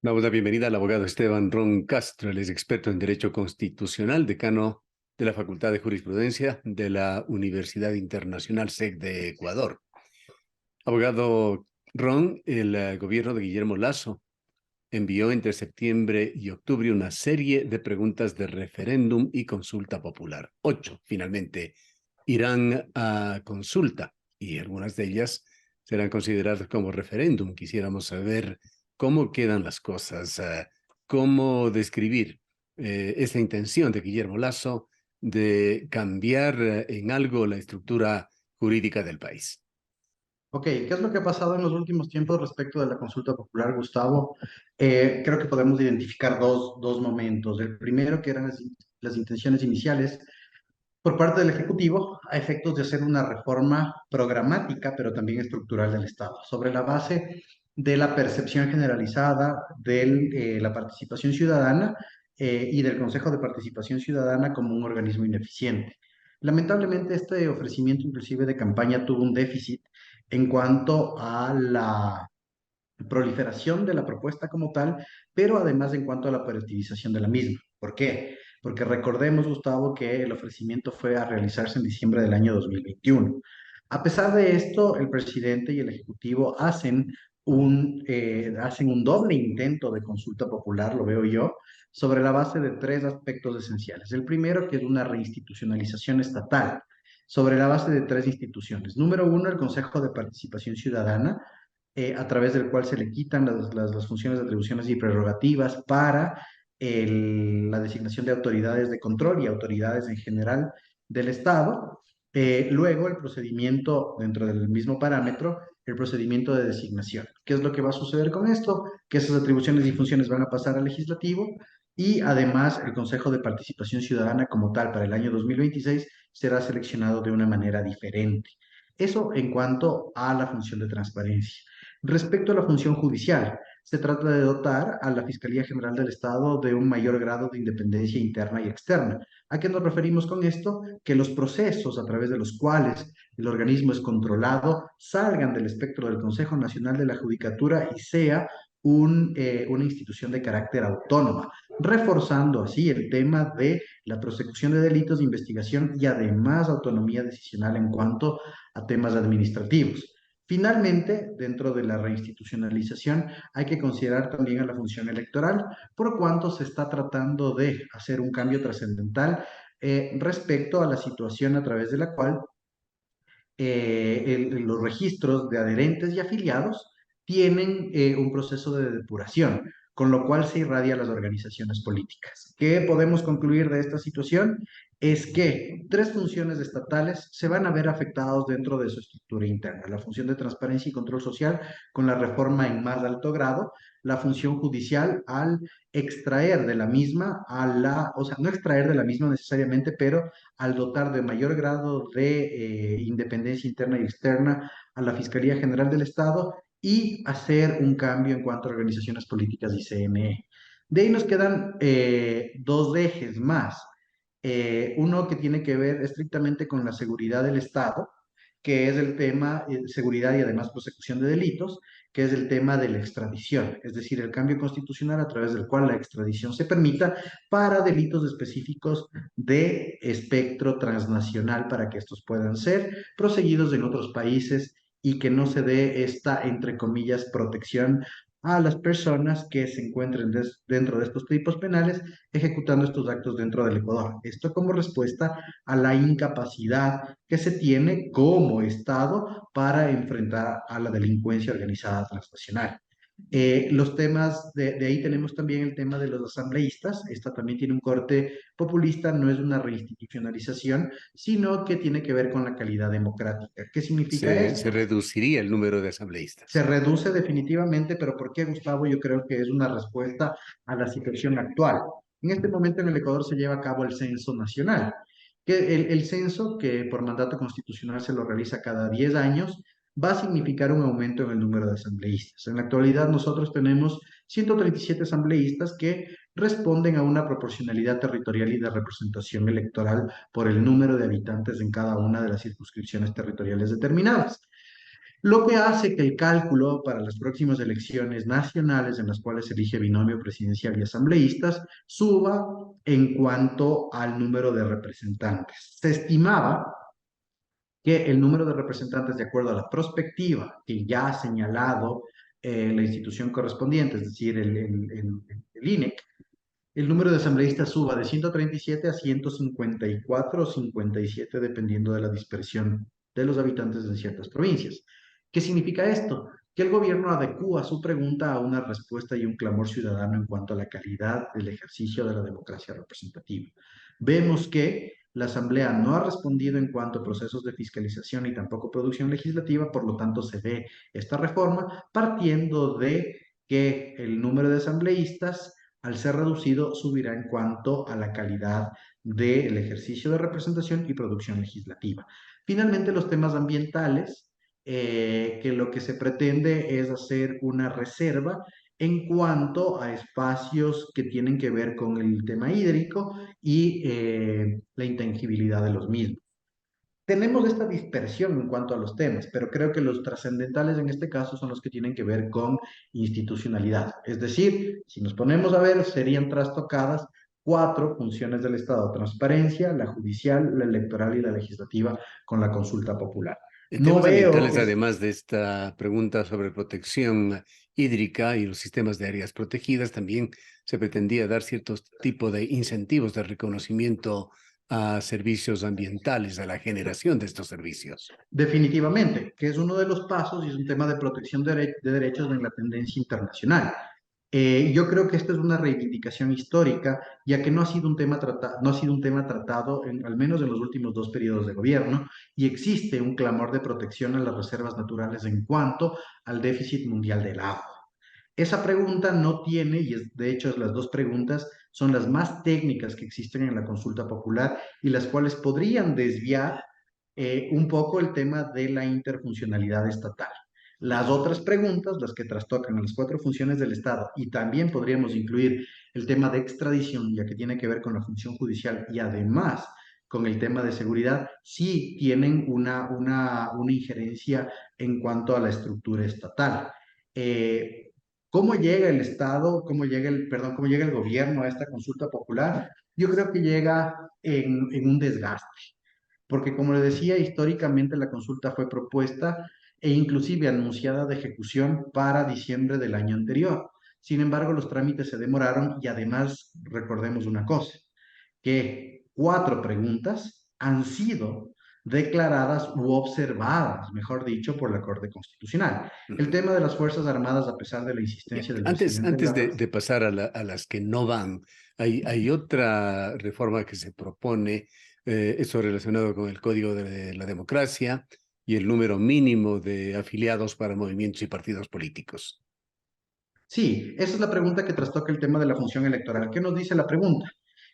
Damos la bienvenida al abogado Esteban Ron Castro. Él es experto en Derecho Constitucional, decano de la Facultad de Jurisprudencia de la Universidad Internacional SEC de Ecuador. Abogado Ron, el gobierno de Guillermo Lasso envió entre septiembre y octubre una serie de preguntas de referéndum y consulta popular. 8, finalmente, irán a consulta y algunas de ellas serán consideradas como referéndum. Quisiéramos saber cómo quedan las cosas, cómo describir esa intención de Guillermo Lasso de cambiar en algo la estructura jurídica del país. Ok, ¿qué es lo que ha pasado en los últimos tiempos respecto de la consulta popular, Gustavo? Creo que podemos identificar dos momentos. El primero, que eran las intenciones iniciales por parte del Ejecutivo a efectos de hacer una reforma programática, pero también estructural del Estado, sobre la base de la percepción generalizada de la participación ciudadana y del Consejo de Participación Ciudadana como un organismo ineficiente. Lamentablemente, este ofrecimiento inclusive de campaña tuvo un déficit en cuanto a la proliferación de la propuesta como tal, pero además en cuanto a la operativización de la misma. ¿Por qué? Porque recordemos, Gustavo, que el ofrecimiento fue a realizarse en diciembre del año 2021. A pesar de esto, el presidente y el ejecutivo hacen un doble intento de consulta popular, lo veo yo, sobre la base de tres aspectos esenciales. El primero, que es una reinstitucionalización estatal, sobre la base de tres instituciones. Número uno, el Consejo de Participación Ciudadana, a través del cual se le quitan las funciones, atribuciones y prerrogativas para la designación de autoridades de control y autoridades en general del Estado. Luego, el procedimiento dentro del mismo parámetro, el procedimiento de designación. ¿Qué es lo que va a suceder con esto? Que esas atribuciones y funciones van a pasar al legislativo y además el Consejo de Participación Ciudadana como tal para el año 2026 será seleccionado de una manera diferente. Eso en cuanto a la función de transparencia. Respecto a la función judicial, se trata de dotar a la Fiscalía General del Estado de un mayor grado de independencia interna y externa. ¿A qué nos referimos con esto? Que los procesos a través de los cuales el organismo es controlado salgan del espectro del Consejo Nacional de la Judicatura y sea una institución de carácter autónoma, reforzando así el tema de la prosecución de delitos, de investigación y además autonomía decisional en cuanto a temas administrativos. Finalmente, dentro de la reinstitucionalización, hay que considerar también a la función electoral, por cuanto se está tratando de hacer un cambio trascendental respecto a la situación a través de la cual los registros de adherentes y afiliados tienen un proceso de depuración, con lo cual se irradia a las organizaciones políticas. ¿Qué podemos concluir de esta situación? Es que tres funciones estatales se van a ver afectados dentro de su estructura interna. La función de transparencia y control social con la reforma en más alto grado, la función judicial al extraer de la misma o sea, no extraer de la misma necesariamente, pero al dotar de mayor grado de independencia interna y externa a la Fiscalía General del Estado y hacer un cambio en cuanto a organizaciones políticas y CNE. De ahí nos quedan dos ejes más. Uno que tiene que ver estrictamente con la seguridad del Estado, que es el tema de seguridad y además prosecución de delitos, que es el tema de la extradición, es decir, el cambio constitucional a través del cual la extradición se permita para delitos específicos de espectro transnacional para que estos puedan ser proseguidos en otros países y que no se dé esta, entre comillas, protección a las personas que se encuentren dentro de estos tipos penales ejecutando estos actos dentro del Ecuador. Esto como respuesta a la incapacidad que se tiene como Estado para enfrentar a la delincuencia organizada transnacional. Los temas, de ahí tenemos también el tema de los asambleístas. Esta también tiene un corte populista, no es una reinstitucionalización, sino que tiene que ver con la calidad democrática. ¿Qué significa Se esto? reduciría el número de Se asambleístas. reduce definitivamente, pero ¿por qué, Gustavo? Yo creo que es una respuesta a la situación actual. En este momento en el Ecuador se lleva a cabo el censo nacional, que el censo, que por mandato constitucional se lo realiza cada 10 años, va a significar un aumento en el número de asambleístas. En la actualidad nosotros tenemos 137 asambleístas que responden a una proporcionalidad territorial y de representación electoral por el número de habitantes en cada una de las circunscripciones territoriales determinadas. lo que hace que el cálculo para las próximas elecciones nacionales en las cuales se elige binomio presidencial y asambleístas suba en cuanto al número de representantes. Se estimaba que el número de representantes, de acuerdo a la prospectiva que ya ha señalado la institución correspondiente, es decir, el INEC, el número de asambleístas suba de 137 a 154 o 57, dependiendo de la dispersión de los habitantes en ciertas provincias. ¿Qué significa esto? Que el gobierno adecúa su pregunta a una respuesta y un clamor ciudadano en cuanto a la calidad del ejercicio de la democracia representativa. Vemos que la Asamblea no ha respondido en cuanto a procesos de fiscalización y tampoco producción legislativa, por lo tanto se ve esta reforma partiendo de que el número de asambleístas al ser reducido, subirá en cuanto a la calidad del ejercicio de representación y producción legislativa. Finalmente, los temas ambientales, que lo que se pretende es hacer una reserva en cuanto a espacios que tienen que ver con el tema hídrico y la intangibilidad de los mismos. Tenemos esta dispersión en cuanto a los temas, pero creo que los trascendentales en este caso son los que tienen que ver con institucionalidad. Es decir, si nos ponemos a ver, serían trastocadas cuatro funciones del Estado: transparencia, la judicial, la electoral y la legislativa con la consulta popular. En No temas veo ambientales, que además de esta pregunta sobre protección hídrica y los sistemas de áreas protegidas, también se pretendía dar ciertos tipos de incentivos de reconocimiento a servicios ambientales, a la generación de estos servicios. definitivamente, que es uno de los pasos y es un tema de protección de derechos en la tendencia internacional. Yo creo que esta es una reivindicación histórica, ya que no ha sido un tema, no ha sido un tema tratado, al menos en los últimos dos periodos de gobierno, y existe un clamor de protección a las reservas naturales en cuanto al déficit mundial del agua. Esa pregunta no tiene, y de hecho las dos preguntas son las más técnicas que existen en la consulta popular y las cuales podrían desviar un poco el tema de la interfuncionalidad estatal. Las otras preguntas, las que trastocan a las cuatro funciones del Estado, y también podríamos incluir el tema de extradición, ya que tiene que ver con la función judicial y además con el tema de seguridad, sí tienen una injerencia en cuanto a la estructura estatal. Eh, ¿Cómo llega el Estado, cómo llega el gobierno a esta consulta popular? Yo creo que llega en un desgaste, porque como le decía, históricamente la consulta fue propuesta e inclusive anunciada de ejecución para diciembre del año anterior. Sin embargo, los trámites se demoraron y además recordemos una cosa, que cuatro preguntas han sido declaradas u observadas, mejor dicho, por la Corte Constitucional. El Ujú. tema de las Fuerzas Armadas, a pesar de la Ya. insistencia del Antes, presidente antes Lajas, de pasar a las que no van, hay otra reforma que se propone, eso relacionado con el Código de la Democracia y el número mínimo de afiliados para movimientos y partidos políticos. sí, esa es la pregunta que trastoca el tema de la función electoral. ¿Qué nos dice la pregunta?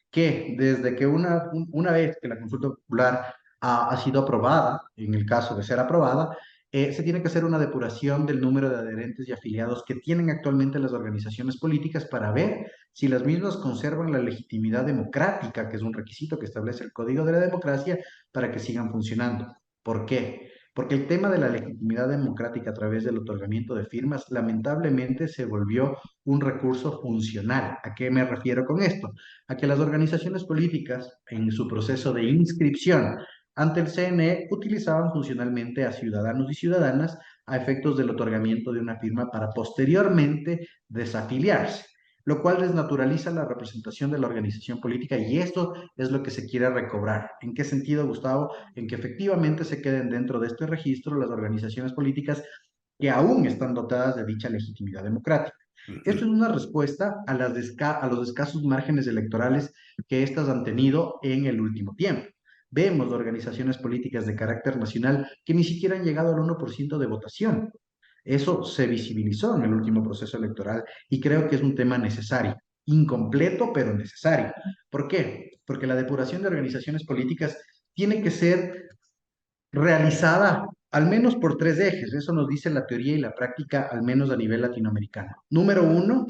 Que desde que una vez que la consulta popular ha sido aprobada, en el caso de ser aprobada, se tiene que hacer una depuración del número de adherentes y afiliados que tienen actualmente las organizaciones políticas para ver si las mismas conservan la legitimidad democrática, que es un requisito que establece el Código de la Democracia, para que sigan funcionando. ¿Por qué? Porque el tema de la legitimidad democrática a través del otorgamiento de firmas lamentablemente se volvió un recurso funcional. ¿A qué me refiero con esto? A que las organizaciones políticas, en su proceso de inscripción ante el CNE, utilizaban funcionalmente a ciudadanos y ciudadanas a efectos del otorgamiento de una firma para posteriormente desafiliarse, lo cual desnaturaliza la representación de la organización política y esto es lo que se quiere recobrar. ¿En qué sentido, Gustavo? En que efectivamente se queden dentro de este registro las organizaciones políticas que aún están dotadas de dicha legitimidad democrática. Esto Ujú. es una respuesta a los escasos márgenes electorales que éstas han tenido en el último tiempo. Vemos organizaciones políticas de carácter nacional que ni siquiera han llegado al 1% de votación. Eso se visibilizó en el último proceso electoral y creo que es un tema necesario, incompleto, pero necesario. ¿Por qué? Porque la depuración de organizaciones políticas tiene que ser realizada al menos por tres ejes. Eso nos dice la teoría y la práctica, al menos a nivel latinoamericano. Número uno,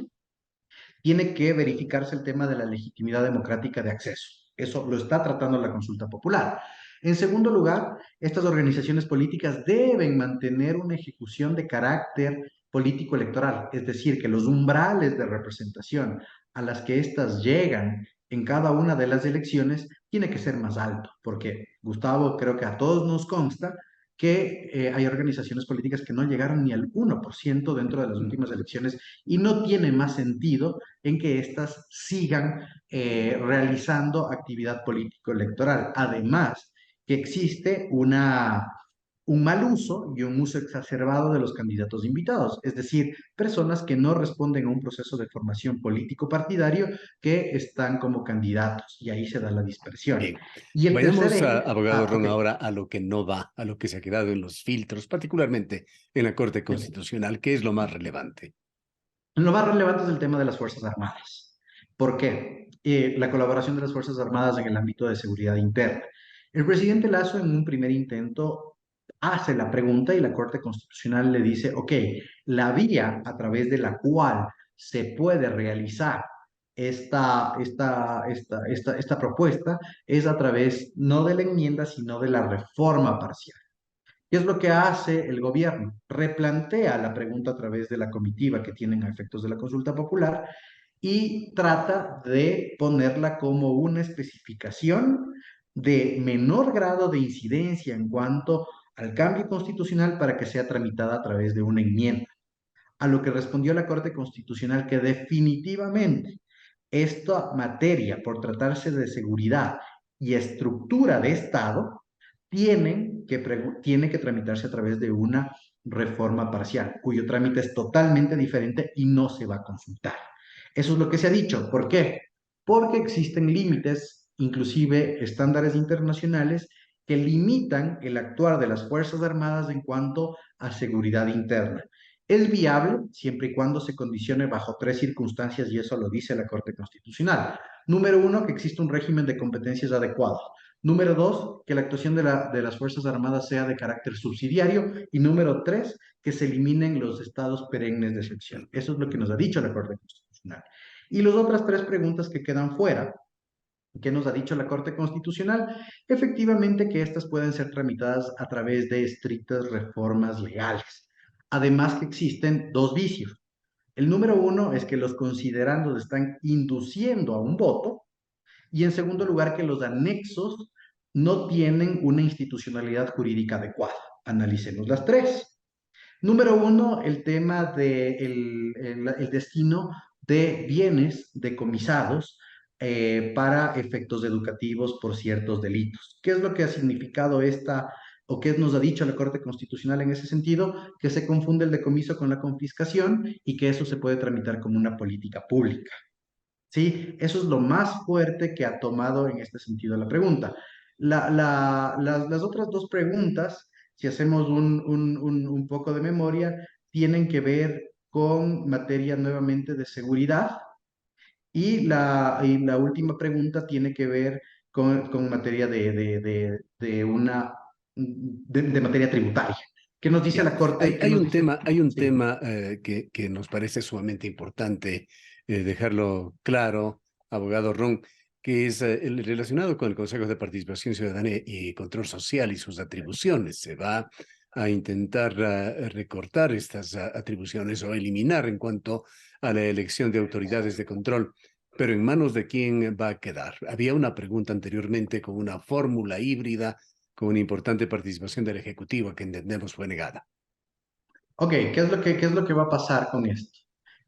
tiene que verificarse el tema de la legitimidad democrática de acceso. Eso lo está tratando la consulta popular. En segundo lugar, estas organizaciones políticas deben mantener una ejecución de carácter político electoral, es decir, que los umbrales de representación a las que éstas llegan en cada una de las elecciones tiene que ser más alto, porque Gustavo, creo que a todos nos consta que hay organizaciones políticas que no llegaron ni al 1% dentro de las últimas Ujú. elecciones y no tiene más sentido en que éstas sigan realizando actividad político-electoral. Además, que existe un mal uso y un uso exacerbado de los candidatos invitados, es decir, personas que no responden a un proceso de formación político-partidario que están como candidatos y ahí se da la dispersión. Bien, Y el tercer vayamos, eje, abogado Ron, ok, ahora a lo que no va, a lo que se ha quedado en los filtros, particularmente en la Corte Constitucional, que es lo más relevante. lo más relevante es el tema de las Fuerzas Armadas. ¿Por qué? La colaboración de las Fuerzas Armadas en el ámbito de seguridad interna. El presidente Lazo en un primer intento hace la pregunta y la Corte Constitucional le dice, ok, la vía a través de la cual se puede realizar esta propuesta es a través no de la enmienda, sino de la reforma parcial. ¿Qué es lo que hace el gobierno? Replantea la pregunta a través de la comitiva que tienen a efectos de la consulta popular y trata de ponerla como una especificación de menor grado de incidencia en cuanto al cambio constitucional para que sea tramitada a través de una enmienda. A lo que respondió la Corte Constitucional que definitivamente esta materia, por tratarse de seguridad y estructura de Estado, tiene que tramitarse a través de una reforma parcial, cuyo trámite es totalmente diferente y no se va a consultar. Eso es lo que se ha dicho. ¿Por qué? Porque existen límites, inclusive estándares internacionales, que limitan el actuar de las Fuerzas Armadas en cuanto a seguridad interna. Es viable siempre y cuando se condicione bajo tres circunstancias y eso lo dice la Corte Constitucional. Número uno, que existe un régimen de competencias adecuado. Número dos, que la actuación de las Fuerzas Armadas sea de carácter subsidiario. Y número tres, que se eliminen los estados perennes de excepción. Eso es lo que nos ha dicho la Corte Constitucional. Y las otras tres preguntas que quedan fuera, ¿qué nos ha dicho la Corte Constitucional? Efectivamente que estas pueden ser tramitadas a través de estrictas reformas legales. Además que existen dos vicios. El número uno es que los considerandos están induciendo a un voto y en segundo lugar que los anexos no tienen una institucionalidad jurídica adecuada. Analicemos las tres. Número uno, el tema del el destino de bienes decomisados para efectos educativos por ciertos delitos. ¿Qué es lo que ha significado esta, o qué nos ha dicho la Corte Constitucional en ese sentido? Que se confunde el decomiso con la confiscación y que eso se puede tramitar como una política pública. ¿Sí? Eso es lo más fuerte que ha tomado en este sentido la pregunta. Las otras dos preguntas, si hacemos un poco de memoria, tienen que ver con materia nuevamente de seguridad y la última pregunta tiene que ver con materia de materia tributaria. ¿Qué nos dice Bien, la Corte? ¿Qué nos dice? hay un Sí. tema que nos parece sumamente importante dejarlo claro, abogado Ron, que es el relacionado con el Consejo de Participación Ciudadana y Control Social y sus atribuciones. Se va a intentar recortar estas atribuciones o eliminar en cuanto a la elección de autoridades de control. Pero ¿en manos de quién va a quedar? Había una pregunta anteriormente con una fórmula híbrida con una importante participación del Ejecutivo que entendemos fue negada. Ok, qué es lo que va a pasar con esto?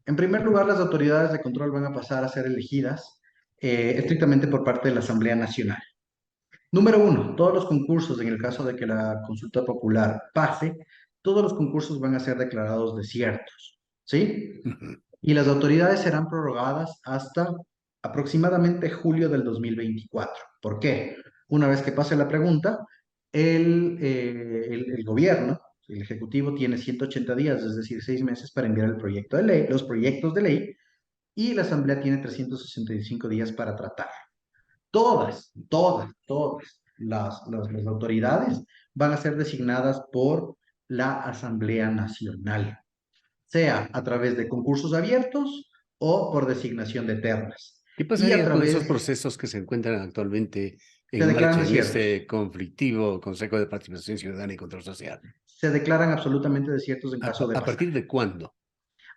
En primer lugar, las autoridades de control van a pasar a ser elegidas estrictamente por parte de la Asamblea Nacional. Número uno, todos los concursos, en el caso de que la consulta popular pase, todos los concursos van a ser declarados desiertos, ¿sí? Ujú. Y las autoridades serán prorrogadas hasta aproximadamente julio del 2024. ¿Por qué? Una vez que pase la pregunta, el gobierno, el Ejecutivo, tiene 180 días, es decir, 6 meses para enviar el proyecto de ley, los proyectos de ley, y la Asamblea tiene 365 días para tratar. Todas las autoridades van a ser designadas por la Asamblea Nacional, sea a través de concursos abiertos o por designación de ternas. ¿Qué Y a pasaría con esos través, procesos que se encuentran actualmente Se en declaran marcha en desiertos. este conflictivo Consejo de Participación Ciudadana y Control Social? Se declaran absolutamente desiertos en caso de A pasar. partir de cuándo?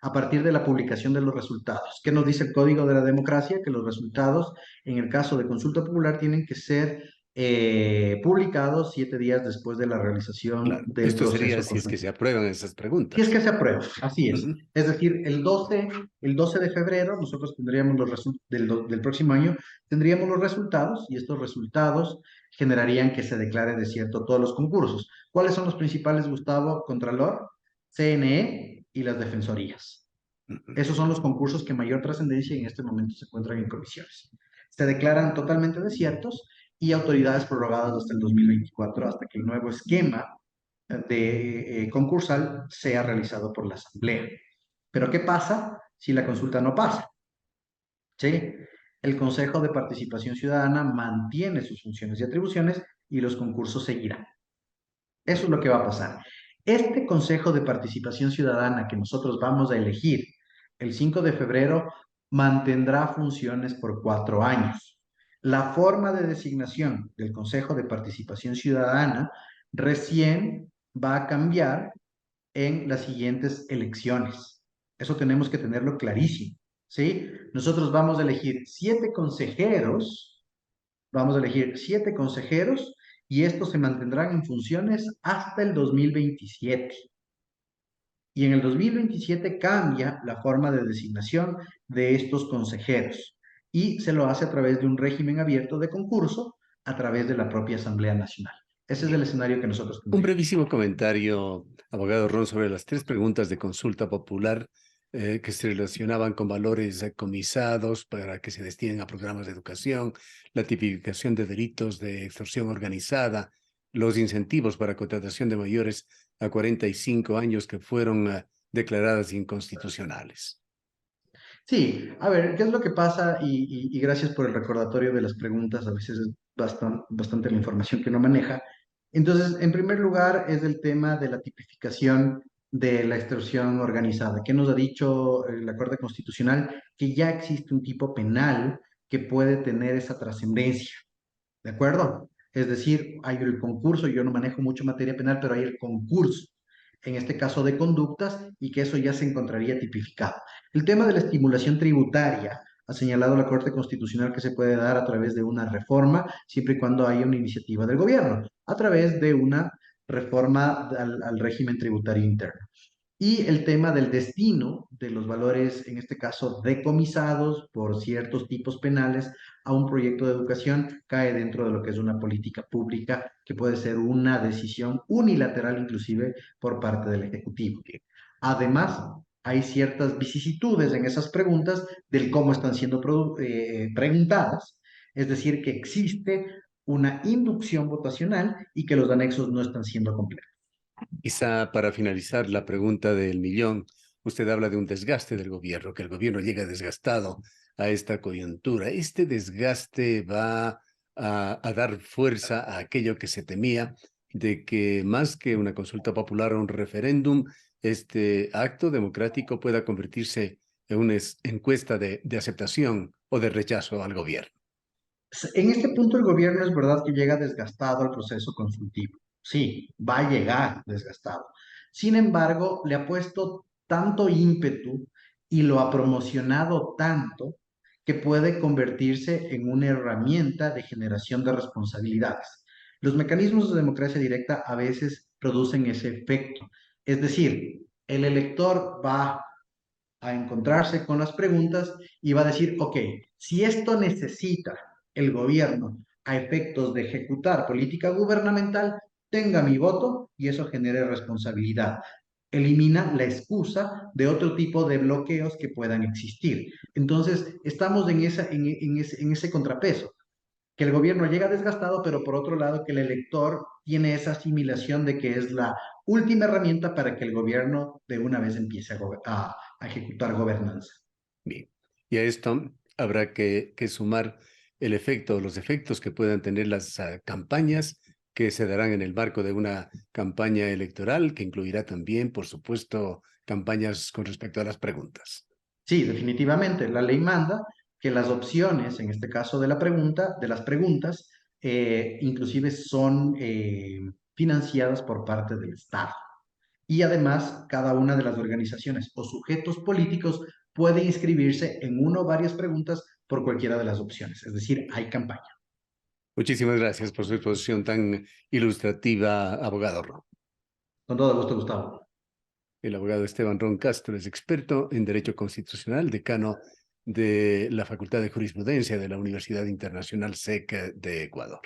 A partir de la publicación de los resultados. ¿Qué nos dice el Código de la Democracia? Que los resultados, en el caso de consulta popular, tienen que ser publicados 7 días después de la realización Claro, del esto sería proceso si es que se consultivo. aprueban esas Si es preguntas. que se aprueba, así es. Ujú. Es decir, el 12 de febrero nosotros tendríamos los resultados del próximo año, tendríamos los resultados y estos resultados generarían que se declare desierto todos los concursos. ¿Cuáles son los principales, Gustavo? Contralor, CNE y las defensorías. Ujú. Esos son los concursos que mayor trascendencia y en este momento se encuentran en comisiones. Se declaran totalmente desiertos y autoridades prorrogadas hasta el 2024, hasta que el nuevo esquema de concursal sea realizado por la Asamblea. Pero ¿qué pasa si la consulta no pasa? ¿Sí? El Consejo de Participación Ciudadana mantiene sus funciones y atribuciones y los concursos seguirán. Eso es lo que va a pasar. Este Consejo de Participación Ciudadana que nosotros vamos a elegir el 5 de febrero mantendrá funciones por 4 años. La forma de designación del Consejo de Participación Ciudadana recién va a cambiar en las siguientes elecciones. Eso tenemos que tenerlo clarísimo, ¿sí? Nosotros vamos a elegir 7 consejeros y estos se mantendrán en funciones hasta el 2027. Y en el 2027 cambia la forma de designación de estos consejeros y se lo hace a través de un régimen abierto de concurso a través de la propia Asamblea Nacional. Ese es el Bien. escenario que nosotros Un tendríamos. brevísimo comentario, abogado Ron, sobre las tres preguntas de consulta popular que se relacionaban con valores decomisados para que se destinen a programas de educación, la tipificación de delitos de extorsión organizada, los incentivos para contratación de mayores a 45 años que fueron declaradas inconstitucionales. Sí, a ver, ¿qué es lo que pasa? Y gracias por el recordatorio de las preguntas, a veces es bastante la información que uno maneja. Entonces, en primer lugar, es el tema de la tipificación de la extorsión organizada. ¿Qué nos ha dicho la Corte Constitucional? Que ya existe un tipo penal que puede tener esa trascendencia. ¿De acuerdo? Es decir, hay el concurso, yo no manejo mucho materia penal, pero hay el concurso, en este caso de conductas, y que eso ya se encontraría tipificado. El tema de la estimulación tributaria ha señalado la Corte Constitucional que se puede dar a través de una reforma, siempre y cuando haya una iniciativa del gobierno, a través de una reforma al régimen tributario interno. Y el tema del destino de los valores, en este caso decomisados por ciertos tipos penales a un proyecto de educación, cae dentro de lo que es una política pública, que puede ser una decisión unilateral inclusive por parte del Ejecutivo. Además, hay ciertas vicisitudes en esas preguntas del cómo están siendo preguntadas, es decir, que existe una inducción votacional y que los anexos no están siendo completos. Quizá para finalizar la pregunta del millón, usted habla de un desgaste del gobierno, que el gobierno llega desgastado a esta coyuntura. ¿Este desgaste va a dar fuerza a aquello que se temía de que más que una consulta popular o un referéndum, este acto democrático pueda convertirse en una encuesta de aceptación o de rechazo al gobierno? En este punto el gobierno es verdad que llega desgastado al proceso consultivo. Sí, va a llegar desgastado. Sin embargo, le ha puesto tanto ímpetu y lo ha promocionado tanto que puede convertirse en una herramienta de generación de responsabilidades. Los mecanismos de democracia directa a veces producen ese efecto. Es decir, el elector va a encontrarse con las preguntas y va a decir, ok, si esto necesita el gobierno a efectos de ejecutar política gubernamental, tenga mi voto y eso genere responsabilidad. Elimina la excusa de otro tipo de bloqueos que puedan existir. Entonces, estamos en ese contrapeso, que el gobierno llega desgastado, pero por otro lado que el elector tiene esa asimilación de que es la última herramienta para que el gobierno de una vez empiece a ejecutar gobernanza. Bien, y a esto habrá que sumar el efecto, los efectos que puedan tener las campañas que se darán en el marco de una campaña electoral que incluirá también, por supuesto, campañas con respecto a las preguntas. Sí, definitivamente, la ley manda que las opciones, en este caso de las preguntas, inclusive son financiadas por parte del Estado. Y además, cada una de las organizaciones o sujetos políticos puede inscribirse en una o varias preguntas por cualquiera de las opciones. Es decir, hay campaña. Muchísimas gracias por su exposición tan ilustrativa, abogado Ron. Con todo gusto, Gustavo. El abogado Esteban Ron Castro es experto en Derecho Constitucional, decano de la Facultad de Jurisprudencia de la Universidad Internacional SEC de Ecuador.